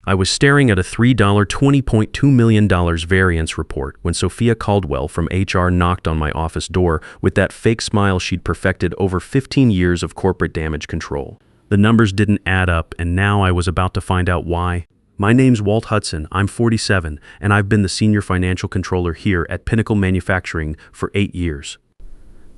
I was staring at a $3 $20.2 million variance report when Sophia Caldwell from HR knocked on my office door with that fake smile she'd perfected over 15 years of corporate damage control. The numbers didn't add up, and now I was about to find out why. My name's Walt Hudson, I'm 47, and I've been the senior financial controller here at Pinnacle Manufacturing for 8 years.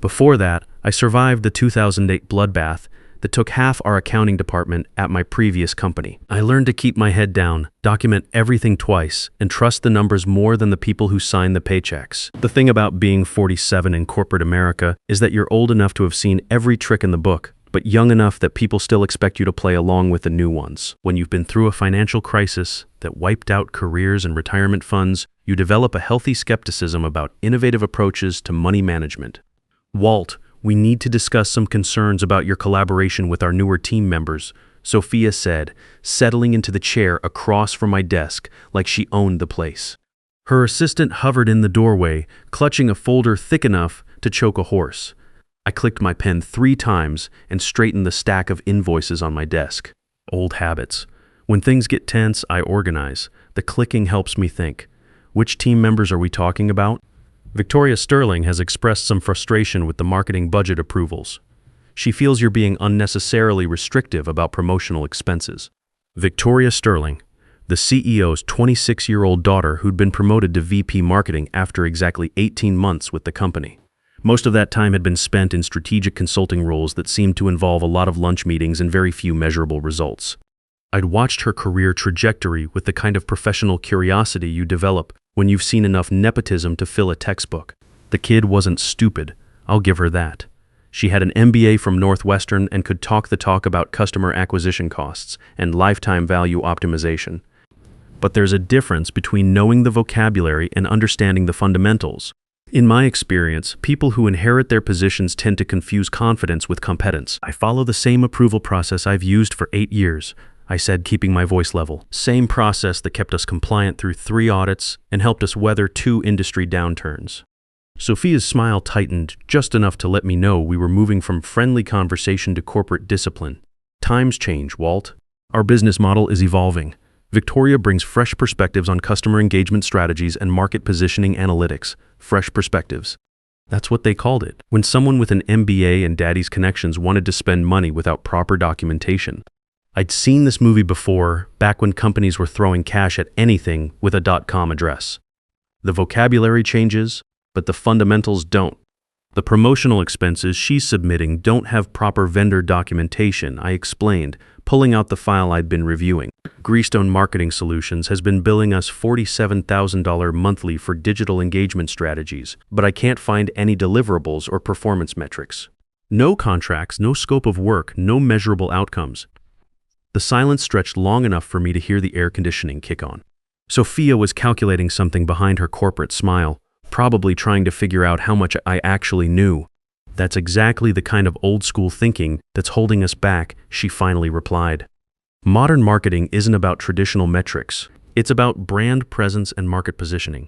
Before that, I survived the 2008 bloodbath that took half our accounting department at my previous company. I learned to keep my head down, document everything twice, and trust the numbers more than the people who sign the paychecks. The thing about being 47 in corporate America is that you're old enough to have seen every trick in the book, but young enough that people still expect you to play along with the new ones. When you've been through a financial crisis that wiped out careers and retirement funds, you develop a healthy skepticism about innovative approaches to money management. Walt, we need to discuss some concerns about your collaboration with our newer team members, Sophia said, settling into the chair across from my desk like she owned the place. Her assistant hovered in the doorway, clutching a folder thick enough to choke a horse. I clicked my pen 3 times and straightened the stack of invoices on my desk. Old habits. When things get tense, I organize. The clicking helps me think. Which team members are we talking about? Victoria Sterling has expressed some frustration with the marketing budget approvals. She feels you're being unnecessarily restrictive about promotional expenses. Victoria Sterling, the CEO's 26-year-old daughter who'd been promoted to VP Marketing after exactly 18 months with the company. Most of that time had been spent in strategic consulting roles that seemed to involve a lot of lunch meetings and very few measurable results. I'd watched her career trajectory with the kind of professional curiosity you develop when you've seen enough nepotism to fill a textbook. The kid wasn't stupid, I'll give her that. She had an MBA from Northwestern and could talk the talk about customer acquisition costs and lifetime value optimization. But there's a difference between knowing the vocabulary and understanding the fundamentals. In my experience, people who inherit their positions tend to confuse confidence with competence. I follow the same approval process I've used for 8 years, I said, keeping my voice level. Same process that kept us compliant through 3 audits and helped us weather 2 industry downturns. Sophia's smile tightened just enough to let me know we were moving from friendly conversation to corporate discipline. Times change, Walt. Our business model is evolving. Victoria brings fresh perspectives on customer engagement strategies and market positioning analytics. Fresh perspectives. That's what they called it, when someone with an MBA and daddy's connections wanted to spend money without proper documentation. I'd seen this movie before, back when companies were throwing cash at anything with a .com address. The vocabulary changes, but the fundamentals don't. The promotional expenses she's submitting don't have proper vendor documentation, I explained, pulling out the file I'd been reviewing. Greystone Marketing Solutions has been billing us $47,000 monthly for digital engagement strategies, but I can't find any deliverables or performance metrics. No contracts, no scope of work, no measurable outcomes. The silence stretched long enough for me to hear the air conditioning kick on. Sophia was calculating something behind her corporate smile, probably trying to figure out how much I actually knew. That's exactly the kind of old-school thinking that's holding us back, she finally replied. Modern marketing isn't about traditional metrics. It's about brand presence and market positioning.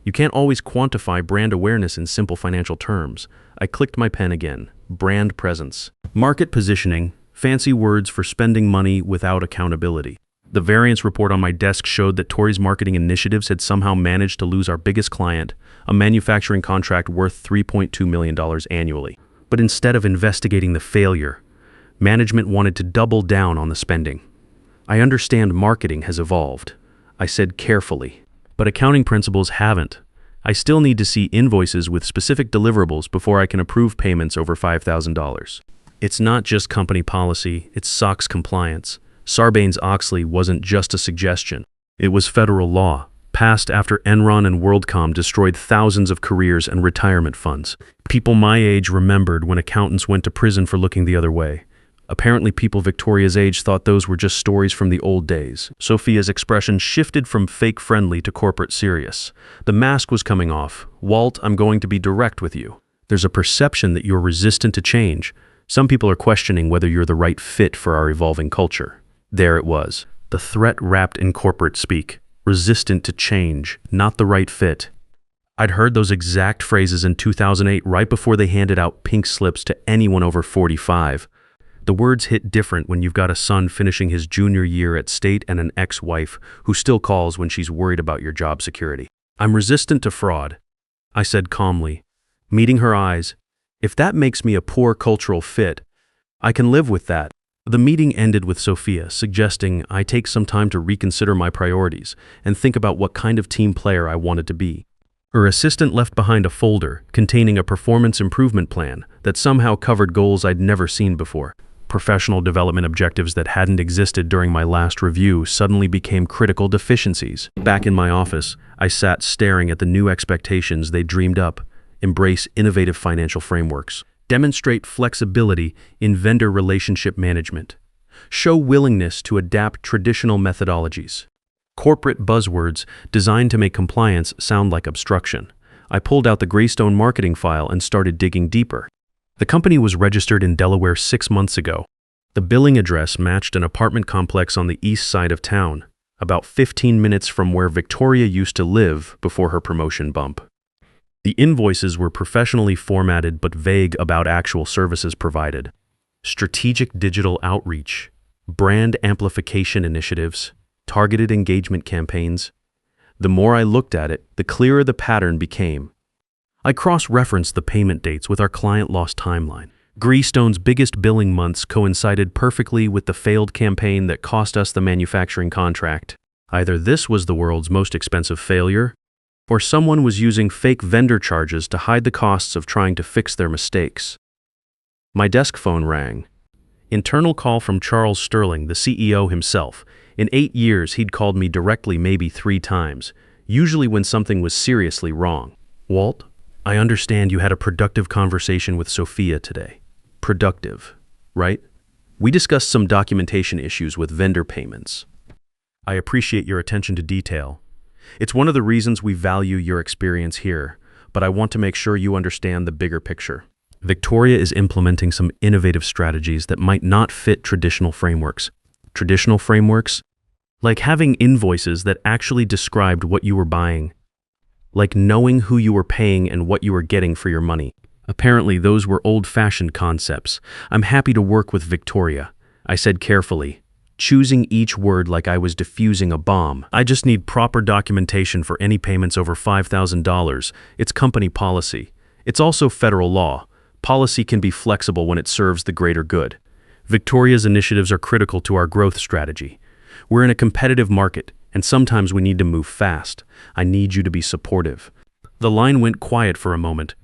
You can't always quantify brand awareness in simple financial terms. I clicked my pen again. Brand presence. Market positioning. Fancy words for spending money without accountability. The variance report on my desk showed that Tory's marketing initiatives had somehow managed to lose our biggest client, a manufacturing contract worth $3.2 million annually. But instead of investigating the failure, management wanted to double down on the spending. I understand marketing has evolved, I said carefully, but accounting principles haven't. I still need to see invoices with specific deliverables before I can approve payments over $5,000. It's not just company policy, it's SOX compliance. Sarbanes-Oxley wasn't just a suggestion. It was federal law, passed after Enron and WorldCom destroyed thousands of careers and retirement funds. People my age remembered when accountants went to prison for looking the other way. Apparently people Victoria's age thought those were just stories from the old days. Sophia's expression shifted from fake friendly to corporate serious. The mask was coming off. Walt, I'm going to be direct with you. There's a perception that you're resistant to change. Some people are questioning whether you're the right fit for our evolving culture. There it was, the threat wrapped in corporate speak. Resistant to change, not the right fit. I'd heard those exact phrases in 2008 right before they handed out pink slips to anyone over 45. The words hit different when you've got a son finishing his junior year at state and an ex-wife who still calls when she's worried about your job security. "I'm resistant to fraud," I said calmly, meeting her eyes. "If that makes me a poor cultural fit, I can live with that." The meeting ended with Sophia suggesting I take some time to reconsider my priorities and think about what kind of team player I wanted to be. Her assistant left behind a folder containing a performance improvement plan that somehow covered goals I'd never seen before. Professional development objectives that hadn't existed during my last review suddenly became critical deficiencies. Back in my office, I sat staring at the new expectations they dreamed up: embrace innovative financial frameworks, demonstrate flexibility in vendor relationship management, show willingness to adapt traditional methodologies. Corporate buzzwords designed to make compliance sound like obstruction. I pulled out the Greystone marketing file and started digging deeper. The company was registered in Delaware 6 months ago. The billing address matched an apartment complex on the east side of town, about 15 minutes from where Victoria used to live before her promotion bump. The invoices were professionally formatted but vague about actual services provided. Strategic digital outreach, brand amplification initiatives, targeted engagement campaigns. The more I looked at it, the clearer the pattern became. I cross-referenced the payment dates with our client loss timeline. Greystone's biggest billing months coincided perfectly with the failed campaign that cost us the manufacturing contract. Either this was the world's most expensive failure, or someone was using fake vendor charges to hide the costs of trying to fix their mistakes. My desk phone rang. Internal call from Charles Sterling, the CEO himself. In 8 years, he'd called me directly maybe 3 times, usually when something was seriously wrong. "Walt, I understand you had a productive conversation with Sophia today." Productive, right? "We discussed some documentation issues with vendor payments." "I appreciate your attention to detail. It's one of the reasons we value your experience here, but I want to make sure you understand the bigger picture. Victoria is implementing some innovative strategies that might not fit traditional frameworks. Traditional frameworks? Like having invoices that actually described what you were buying. Like knowing who you were paying and what you were getting for your money. Apparently, those were old-fashioned concepts. "I'm happy to work with Victoria," I said carefully, choosing each word like I was defusing a bomb. "I just need proper documentation for any payments over $5,000. It's company policy. It's also federal law. Policy can be flexible when it serves the greater good. Victoria's initiatives are critical to our growth strategy. We're in a competitive market, and sometimes we need to move fast. I need you to be supportive." The line went quiet for a moment.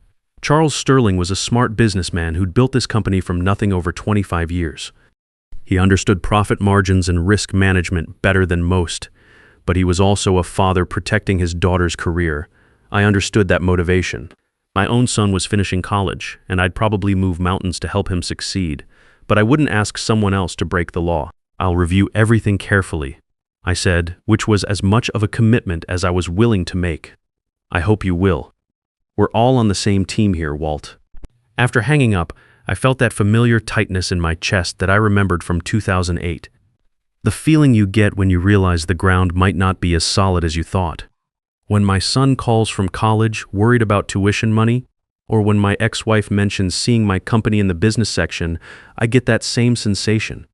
Charles Sterling was a smart businessman who'd built this company from nothing over 25 years. He understood profit margins and risk management better than most, but he was also a father protecting his daughter's career. I understood that motivation. My own son was finishing college, and I'd probably move mountains to help him succeed, but I wouldn't ask someone else to break the law. "I'll review everything carefully," I said, which was as much of a commitment as I was willing to make. "I hope you will. We're all on the same team here, Walt." After hanging up, I felt that familiar tightness in my chest that I remembered from 2008. The feeling you get when you realize the ground might not be as solid as you thought. When my son calls from college worried about tuition money, or when my ex-wife mentions seeing my company in the business section, I get that same sensation.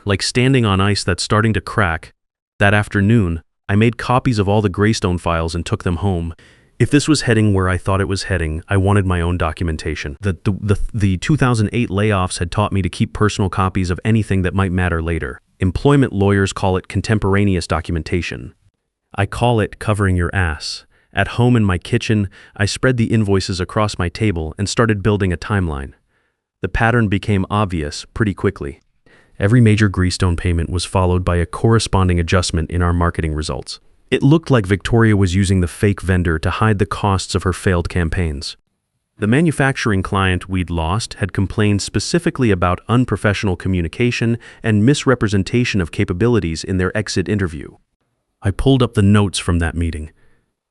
Like standing on ice that's starting to crack. That afternoon, I made copies of all the Greystone files and took them home. If this was heading where I thought it was heading, I wanted my own documentation. The 2008 layoffs had taught me to keep personal copies of anything that might matter later. Employment lawyers call it contemporaneous documentation. I call it covering your ass. At home in my kitchen, I spread the invoices across my table and started building a timeline. The pattern became obvious pretty quickly. Every major Greystone payment was followed by a corresponding adjustment in our marketing results. It looked like Victoria was using the fake vendor to hide the costs of her failed campaigns. The manufacturing client we'd lost had complained specifically about unprofessional communication and misrepresentation of capabilities in their exit interview. I pulled up the notes from that meeting.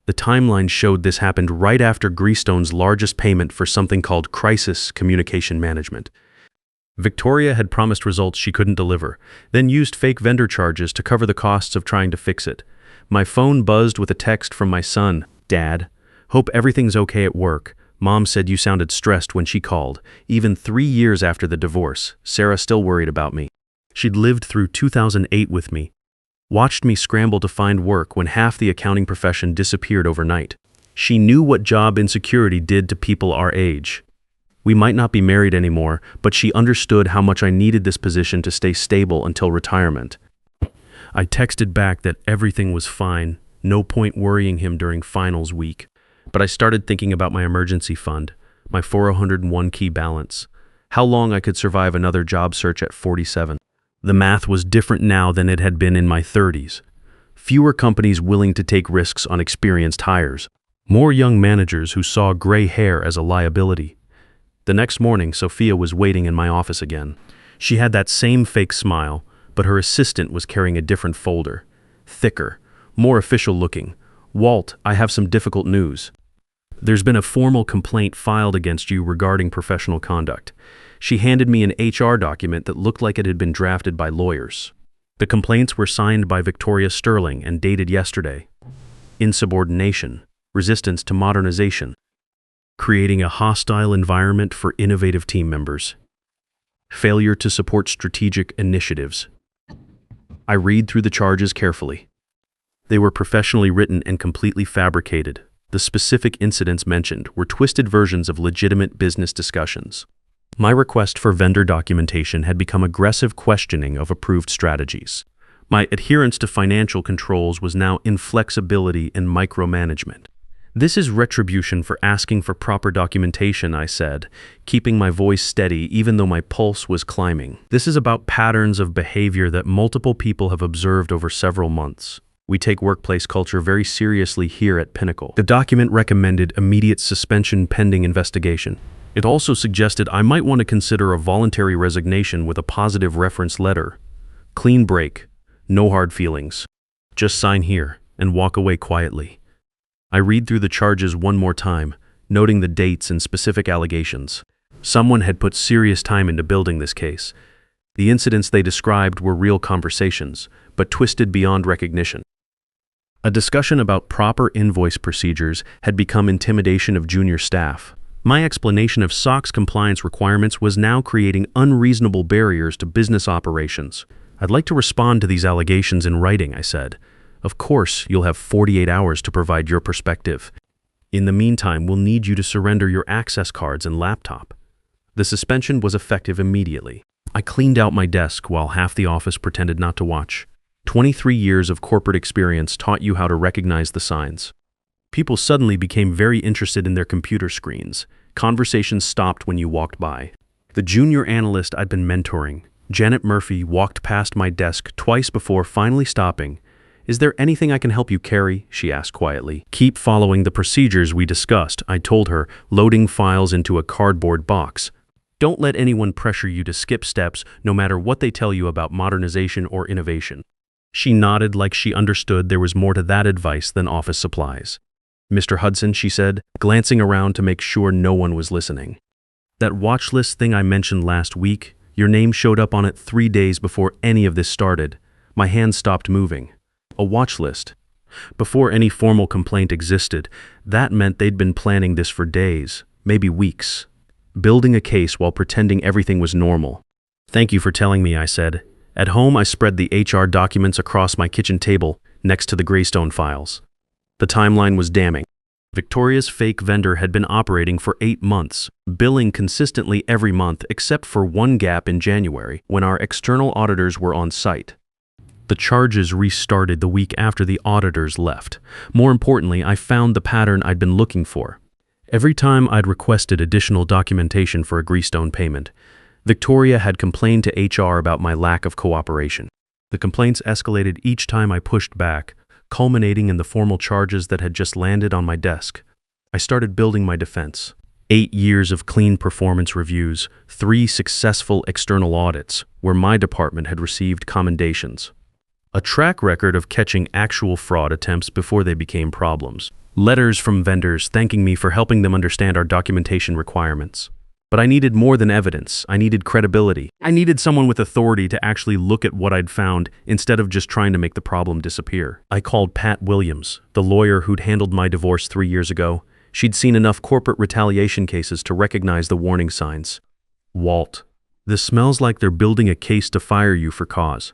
The timeline showed this happened right after Greystone's largest payment for something called crisis communication management. Victoria had promised results she couldn't deliver, then used fake vendor charges to cover the costs of trying to fix it. My phone buzzed with a text from my son. "Dad, hope everything's okay at work. Mom said you sounded stressed when she called. Even 3 years after the divorce, Sarah still worried about me. She'd lived through 2008 with me, watched me scramble to find work when half the accounting profession disappeared overnight. She knew what job insecurity did to people our age. We might not be married anymore, but she understood how much I needed this position to stay stable until retirement. I texted back that everything was fine, no point worrying him during finals week. But I started thinking about my emergency fund, my 401k balance, how long I could survive another job search at 47. The math was different now than it had been in my 30s. Fewer companies willing to take risks on experienced hires. More young managers who saw gray hair as a liability. The next morning, Sophia was waiting in my office again. She had that same fake smile, but her assistant was carrying a different folder. Thicker, more official looking. Walt, I have some difficult news. There's been a formal complaint filed against you regarding professional conduct. She handed me an HR document that looked like it had been drafted by lawyers. The complaints were signed by Victoria Sterling and dated yesterday. Insubordination, resistance to modernization, creating a hostile environment for innovative team members, failure to support strategic initiatives. I read through the charges carefully. They were professionally written and completely fabricated. The specific incidents mentioned were twisted versions of legitimate business discussions. My request for vendor documentation had become aggressive questioning of approved strategies. My adherence to financial controls was now inflexibility and micromanagement. This is retribution for asking for proper documentation, I said, keeping my voice steady even though my pulse was climbing. This is about patterns of behavior that multiple people have observed over several months. We take workplace culture very seriously here at Pinnacle. The document recommended immediate suspension pending investigation. It also suggested I might want to consider a voluntary resignation with a positive reference letter. Clean break, no hard feelings. Just sign here and walk away quietly. I read through the charges one more time, noting the dates and specific allegations. Someone had put serious time into building this case. The incidents they described were real conversations, but twisted beyond recognition. A discussion about proper invoice procedures had become intimidation of junior staff. My explanation of SOX compliance requirements was now creating unreasonable barriers to business operations. I'd like to respond to these allegations in writing, I said. Of course, you'll have 48 hours to provide your perspective. In the meantime, we'll need you to surrender your access cards and laptop. The suspension was effective immediately. I cleaned out my desk while half the office pretended not to watch. 23 years of corporate experience taught you how to recognize the signs. People suddenly became very interested in their computer screens. Conversations stopped when you walked by. The junior analyst I'd been mentoring, Janet Murphy, walked past my desk twice before finally stopping. "Is there anything I can help you carry?" she asked quietly. "Keep following the procedures we discussed," I told her, loading files into a cardboard box. "Don't let anyone pressure you to skip steps, no matter what they tell you about modernization or innovation." She nodded like she understood there was more to that advice than office supplies. "Mr. Hudson," she said, glancing around to make sure no one was listening. "That watch list thing I mentioned last week, your name showed up on it 3 days before any of this started." My hand stopped moving. A watch list. Before any formal complaint existed, that meant they'd been planning this for days, maybe weeks, building a case while pretending everything was normal. "Thank you for telling me," I said. At home, I spread the HR documents across my kitchen table, next to the Greystone files. The timeline was damning. Victoria's fake vendor had been operating for 8 months, billing consistently every month except for one gap in January, when our external auditors were on site. The charges restarted the week after the auditors left. More importantly, I found the pattern I'd been looking for. Every time I'd requested additional documentation for a Greystone payment, Victoria had complained to HR about my lack of cooperation. The complaints escalated each time I pushed back, culminating in the formal charges that had just landed on my desk. I started building my defense. 8 years of clean performance reviews, 3 successful external audits, where my department had received commendations. A track record of catching actual fraud attempts before they became problems. Letters from vendors thanking me for helping them understand our documentation requirements. But I needed more than evidence. I needed credibility. I needed someone with authority to actually look at what I'd found instead of just trying to make the problem disappear. I called Pat Williams, the lawyer who'd handled my divorce 3 years ago. She'd seen enough corporate retaliation cases to recognize the warning signs. Walt, this smells like they're building a case to fire you for cause.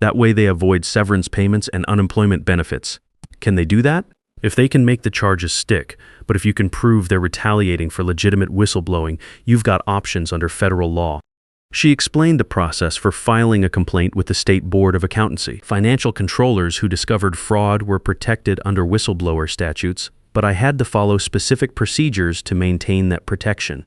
That way they avoid severance payments and unemployment benefits. Can they do that? If they can make the charges stick, but if you can prove they're retaliating for legitimate whistleblowing, you've got options under federal law. She explained the process for filing a complaint with the State Board of Accountancy. Financial controllers who discovered fraud were protected under whistleblower statutes, but I had to follow specific procedures to maintain that protection.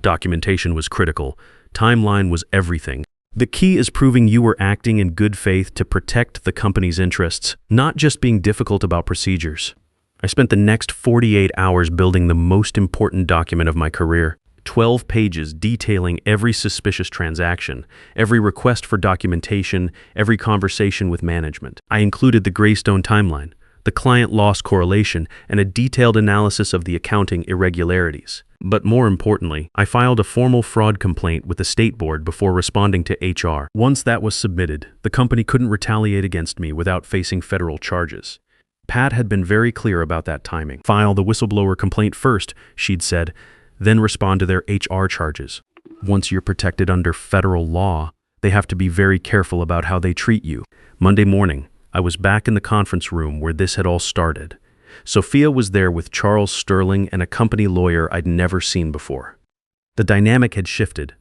Documentation was critical. Timeline was everything. The key is proving you were acting in good faith to protect the company's interests, not just being difficult about procedures. I spent the next 48 hours building the most important document of my career. 12 pages detailing every suspicious transaction, every request for documentation, every conversation with management. I included the Greystone timeline, the client loss correlation, and a detailed analysis of the accounting irregularities. But more importantly, I filed a formal fraud complaint with the State Board before responding to HR. Once that was submitted, the company couldn't retaliate against me without facing federal charges. Pat had been very clear about that timing. File the whistleblower complaint first, she'd said, then respond to their HR charges. Once you're protected under federal law, they have to be very careful about how they treat you. Monday morning, I was back in the conference room where this had all started. Sophia was there with Charles Sterling and a company lawyer I'd never seen before. The dynamic had shifted.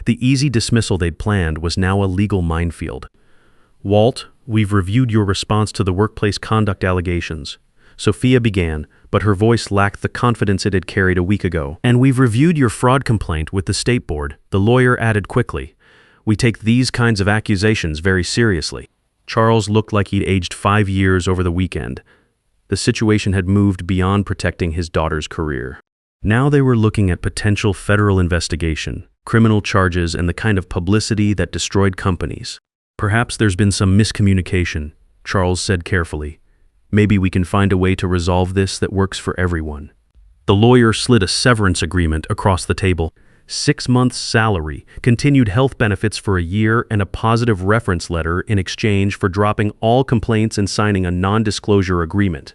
The easy dismissal they'd planned was now a legal minefield. Walt, we've reviewed your response to the workplace conduct allegations. Sophia began, but her voice lacked the confidence it had carried a week ago. And we've reviewed your fraud complaint with the State Board, the lawyer added quickly. We take these kinds of accusations very seriously. Charles looked like he'd aged 5 years over the weekend. The situation had moved beyond protecting his daughter's career. Now they were looking at potential federal investigation, criminal charges, and the kind of publicity that destroyed companies. Perhaps there's been some miscommunication, Charles said carefully. Maybe we can find a way to resolve this that works for everyone. The lawyer slid a severance agreement across the table. 6 months' salary, continued health benefits for a year, and a positive reference letter in exchange for dropping all complaints and signing a non-disclosure agreement.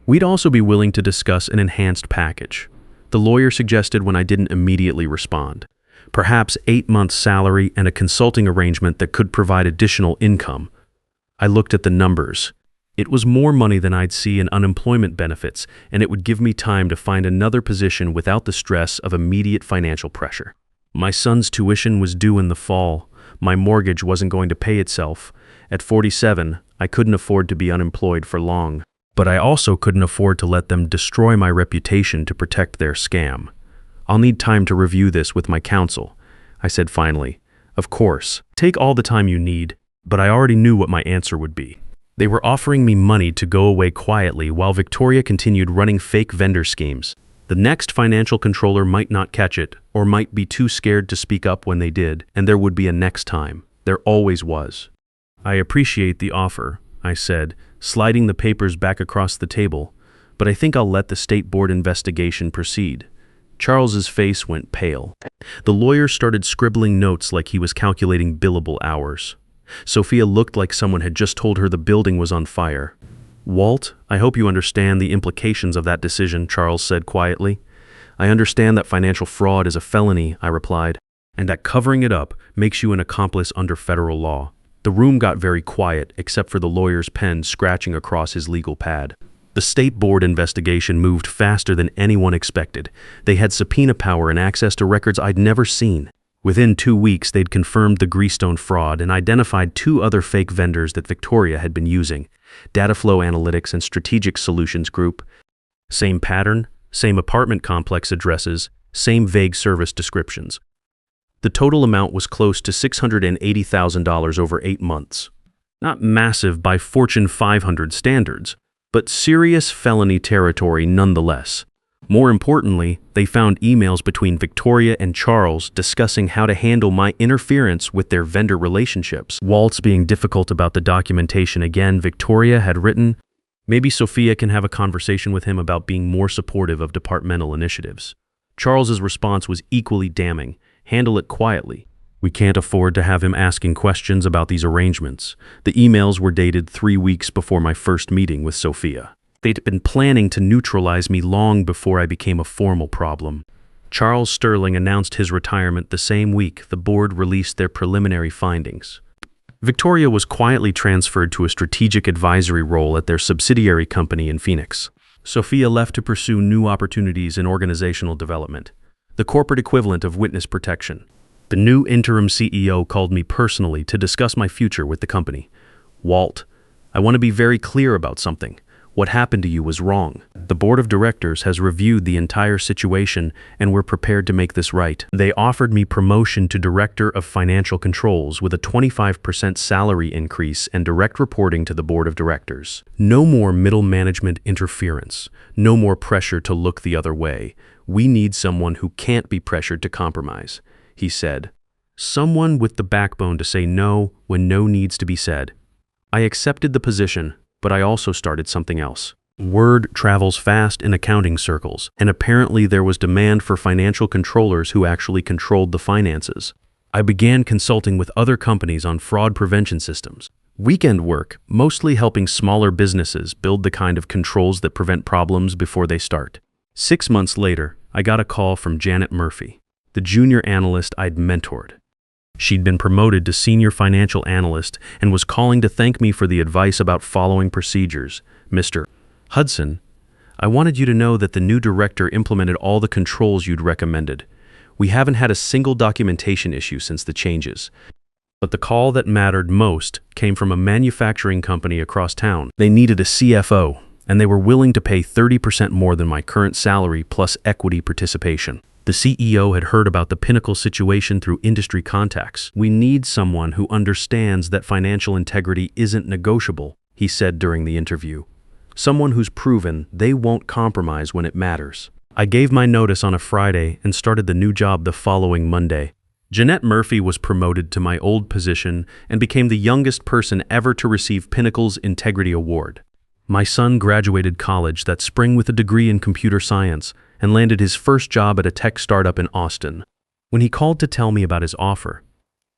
We'd also be willing to discuss an enhanced package, the lawyer suggested when I didn't immediately respond. Perhaps 8 months' salary and a consulting arrangement that could provide additional income. I looked at the numbers. It was more money than I'd see in unemployment benefits, and it would give me time to find another position without the stress of immediate financial pressure. My son's tuition was due in the fall. My mortgage wasn't going to pay itself. At 47, I couldn't afford to be unemployed for long. But I also couldn't afford to let them destroy my reputation to protect their scam. I'll need time to review this with my counsel, I said finally. Of course, take all the time you need, but I already knew what my answer would be. They were offering me money to go away quietly while Victoria continued running fake vendor schemes. The next financial controller might not catch it, or might be too scared to speak up when they did, and there would be a next time. There always was. I appreciate the offer, I said, sliding the papers back across the table, but I think I'll let the State Board investigation proceed. Charles's face went pale. The lawyer started scribbling notes like he was calculating billable hours. Sophia looked like someone had just told her the building was on fire. Walt, I hope you understand the implications of that decision, Charles said quietly. I understand that financial fraud is a felony, I replied, and that covering it up makes you an accomplice under federal law. The room got very quiet, except for the lawyer's pen scratching across his legal pad. The State Board investigation moved faster than anyone expected. They had subpoena power and access to records I'd never seen. Within 2 weeks, they'd confirmed the Greystone fraud and identified 2 other fake vendors that Victoria had been using, Dataflow Analytics and Strategic Solutions Group. Same pattern, same apartment complex addresses, same vague service descriptions. The total amount was close to $680,000 over 8 months. Not massive by Fortune 500 standards, but serious felony territory nonetheless. More importantly, they found emails between Victoria and Charles discussing how to handle my interference with their vendor relationships. Walt's being difficult about the documentation again, Victoria had written, maybe Sophia can have a conversation with him about being more supportive of departmental initiatives. Charles's response was equally damning, handle it quietly. We can't afford to have him asking questions about these arrangements. The emails were dated 3 weeks before my first meeting with Sophia. They'd been planning to neutralize me long before I became a formal problem. Charles Sterling announced his retirement the same week the board released their preliminary findings. Victoria was quietly transferred to a strategic advisory role at their subsidiary company in Phoenix. Sophia left to pursue new opportunities in organizational development, the corporate equivalent of witness protection. The new interim CEO called me personally to discuss my future with the company. "Walt, I want to be very clear about something. What happened to you was wrong. The board of directors has reviewed the entire situation and we're prepared to make this right." They offered me promotion to Director of Financial Controls with a 25% salary increase and direct reporting to the board of directors. No more middle management interference. No more pressure to look the other way. "We need someone who can't be pressured to compromise," he said. "Someone with the backbone to say no when no needs to be said." I accepted the position, but I also started something else. Word travels fast in accounting circles, and apparently there was demand for financial controllers who actually controlled the finances. I began consulting with other companies on fraud prevention systems. Weekend work, mostly helping smaller businesses build the kind of controls that prevent problems before they start. 6 months later, I got a call from Janet Murphy, the junior analyst I'd mentored. She'd been promoted to senior financial analyst and was calling to thank me for the advice about following procedures. "Mr. Hudson, I wanted you to know that the new director implemented all the controls you'd recommended. We haven't had a single documentation issue since the changes." But the call that mattered most came from a manufacturing company across town. They needed a CFO, and they were willing to pay 30% more than my current salary plus equity participation. The CEO had heard about the Pinnacle situation through industry contacts. "We need someone who understands that financial integrity isn't negotiable," he said during the interview. "Someone who's proven they won't compromise when it matters." I gave my notice on a Friday and started the new job the following Monday. Jeanette Murphy was promoted to my old position and became the youngest person ever to receive Pinnacle's Integrity Award. My son graduated college that spring with a degree in computer science and landed his first job at a tech startup in Austin. When he called to tell me about his offer,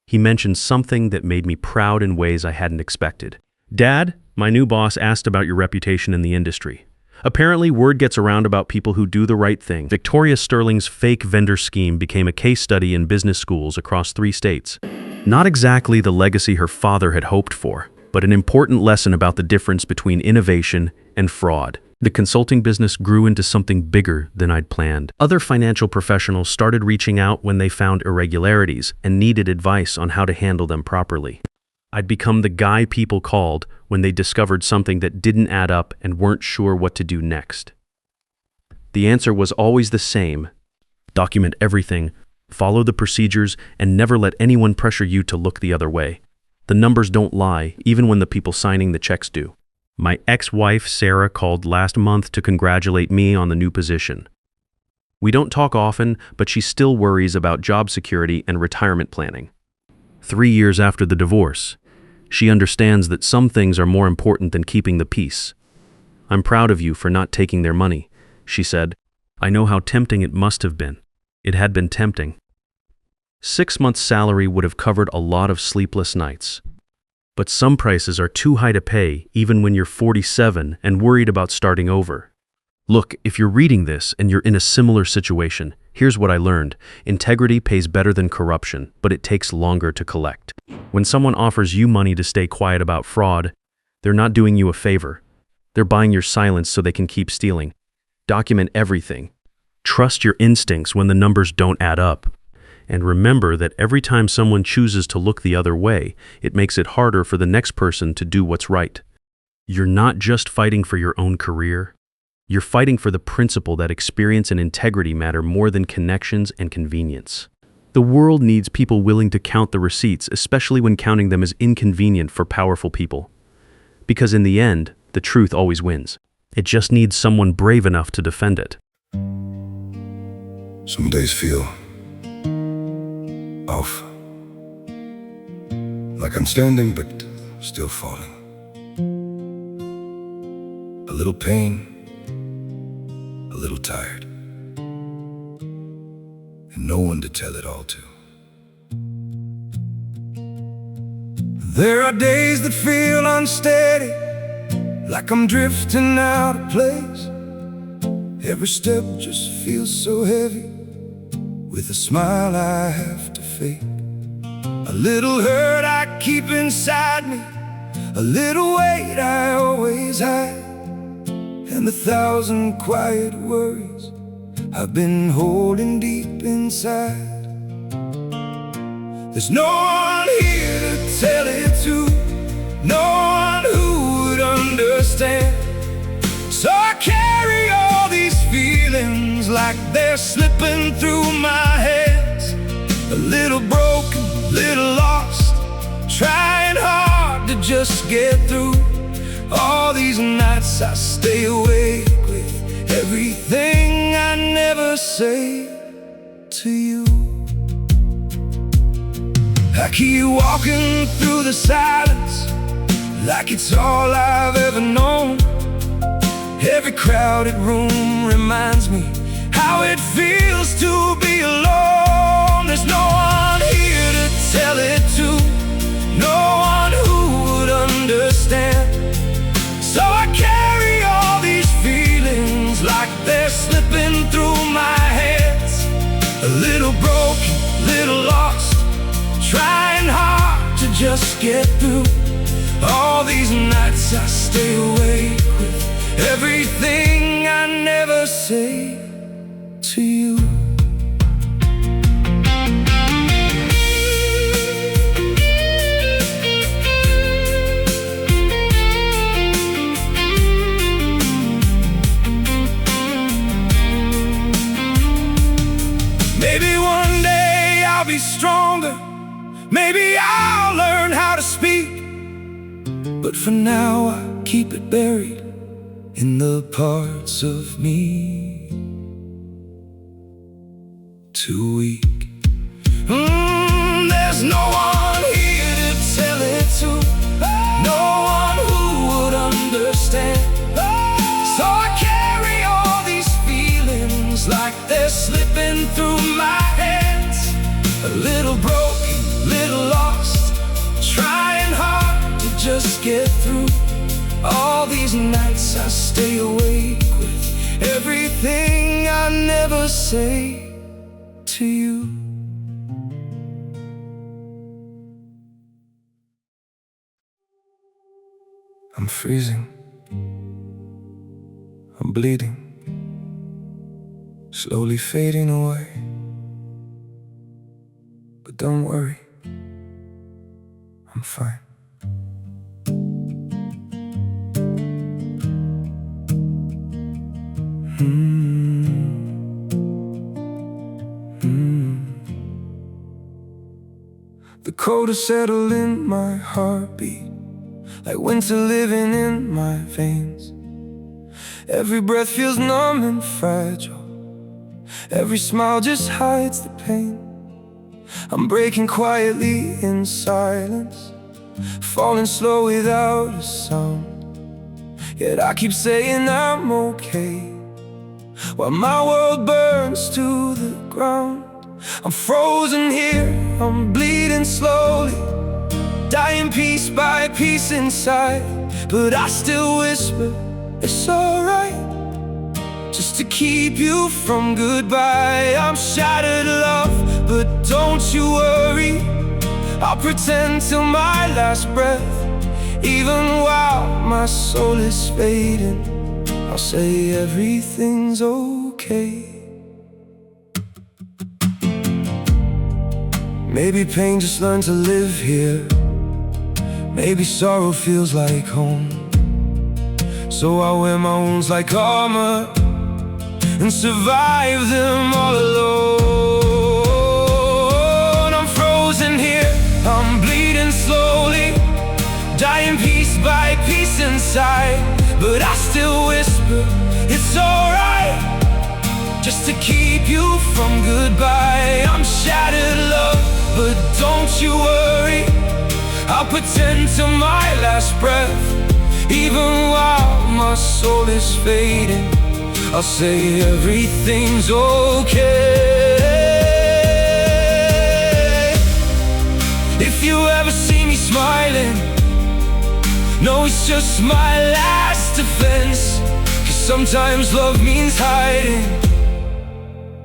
he mentioned something that made me proud in ways I hadn't expected. "Dad, my new boss asked about your reputation in the industry. Apparently, word gets around about people who do the right thing." Victoria Sterling's fake vendor scheme became a case study in business schools across 3 states. Not exactly the legacy her father had hoped for, but an important lesson about the difference between innovation and fraud. The consulting business grew into something bigger than I'd planned. Other financial professionals started reaching out when they found irregularities and needed advice on how to handle them properly. I'd become the guy people called when they discovered something that didn't add up and weren't sure what to do next. The answer was always the same: document everything, follow the procedures, and never let anyone pressure you to look the other way. The numbers don't lie, even when the people signing the checks do. My ex-wife, Sarah, called last month to congratulate me on the new position. We don't talk often, but she still worries about job security and retirement planning. 3 years after the divorce, she understands that some things are more important than keeping the peace. "I'm proud of you for not taking their money," she said. "I know how tempting it must have been." It had been tempting. 6 months' salary would have covered a lot of sleepless nights. But some prices are too high to pay even when you're 47 and worried about starting over. Look, if you're reading this and you're in a similar situation, here's what I learned. Integrity pays better than corruption, but it takes longer to collect. When someone offers you money to stay quiet about fraud, they're not doing you a favor. They're buying your silence so they can keep stealing. Document everything. Trust your instincts when the numbers don't add up. And remember that every time someone chooses to look the other way, it makes it harder for the next person to do what's right. You're not just fighting for your own career. You're fighting for the principle that experience and integrity matter more than connections and convenience. The world needs people willing to count the receipts, especially when counting them is inconvenient for powerful people. Because in the end, the truth always wins. It just needs someone brave enough to defend it. Some days feel off, like I'm standing but still falling. A little pain, a little tired, and no one to tell it all to. There are days that feel unsteady, like I'm drifting out of place. Every step just feels so heavy, with a smile I have to fake. A little hurt I keep inside me, a little weight I always hide, and 1,000 quiet worries I've been holding deep inside. There's no one here to tell it to, no one who would understand. So I carry all these feelings like they're slipping through my hands. A little broken, little lost, trying hard to just get through. All these nights I stay awake with everything I never say to you. I keep walking through the silence like it's all I've ever known. Every crowded room reminds me how it feels to be alone. There's no one here to tell it to, no one who would understand. So I carry all these feelings like they're slipping through my hands. A little broken, little lost, trying hard to just get through. All these nights I stay awake with everything I never say to you. Maybe one day I'll be stronger, maybe I'll learn how to speak, but for now I keep it buried in the parts of me too weak. There's no one here to tell it to, no one who would understand. So I carry all these feelings like they're slipping through my hands. A little broken, little lost, trying hard to just get through. All these nights I stay awake with everything I never say to you. I'm freezing, I'm bleeding, slowly fading away. But don't worry, I'm fine. The cold has settled in my heartbeat, like winter living in my veins. Every breath feels numb and fragile, every smile just hides the pain. I'm breaking quietly in silence, falling slow without a sound. Yet I keep saying I'm okay, while my world burns to the ground. I'm frozen here, I'm bleeding slowly, dying piece by piece inside. But I still whisper, it's alright, just to keep you from goodbye. I'm shattered, love, but don't you worry, I'll pretend till my last breath. Even while my soul is fading, I'll say everything's okay. Maybe pain just learned to live here, maybe sorrow feels like home. So I wear my wounds like armor and survive them all alone. I'm frozen here, I'm bleeding slowly, dying piece by piece inside. But I still whisper, it's alright, just to keep you from goodbye. I'm shattered, love, but don't you worry, I'll pretend till my last breath. Even while my soul is fading, I'll say everything's okay. If you ever see me smiling, know it's just my last self-defense, 'cause sometimes love means hiding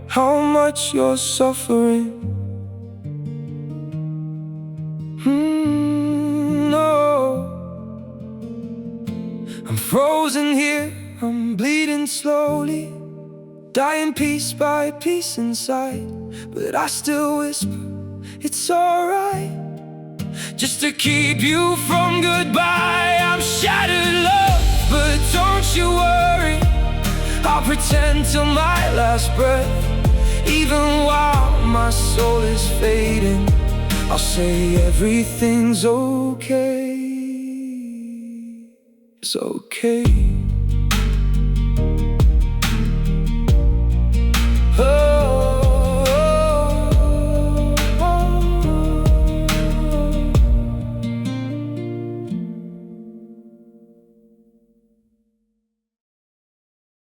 how much you're suffering. No, I'm frozen here, I'm bleeding slowly, dying piece by piece inside. But I still whisper, it's alright, just to keep you from goodbye. I'm shattered, love, but don't you worry, I'll pretend till my last breath. Even while my soul is fading, I'll say everything's okay. It's okay.